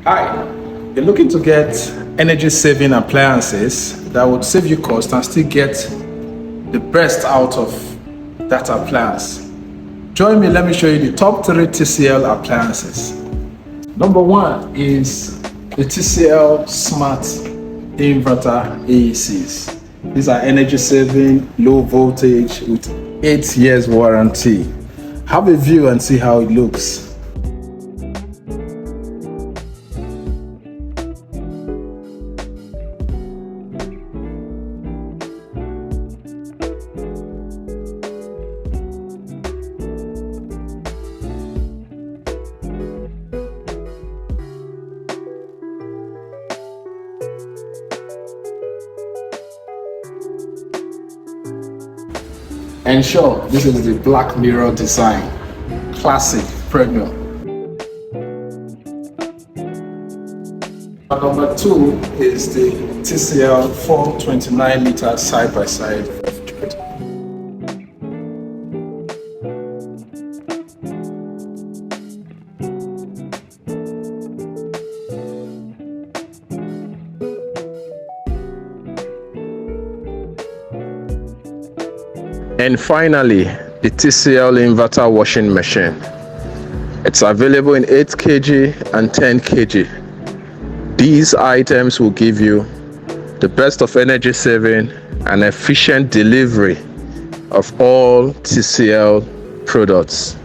Hi, you're looking to get energy saving appliances that would save you cost and still get the best out of that appliance. Join me, let me show you the top 3 TCL appliances. Number 1 is the TCL Smart Inverter AECs. These are energy saving, low voltage with 8 years warranty. Have a view and see how it looks. And sure, this is the black mirror design, classic, premium. Number 2 is the TCL 429 liter side-by-side refrigerator. And finally, the TCL Inverter washing machine. It's available in 8 kg and 10 kg. These items will give you the best of energy saving and efficient delivery of all TCL products.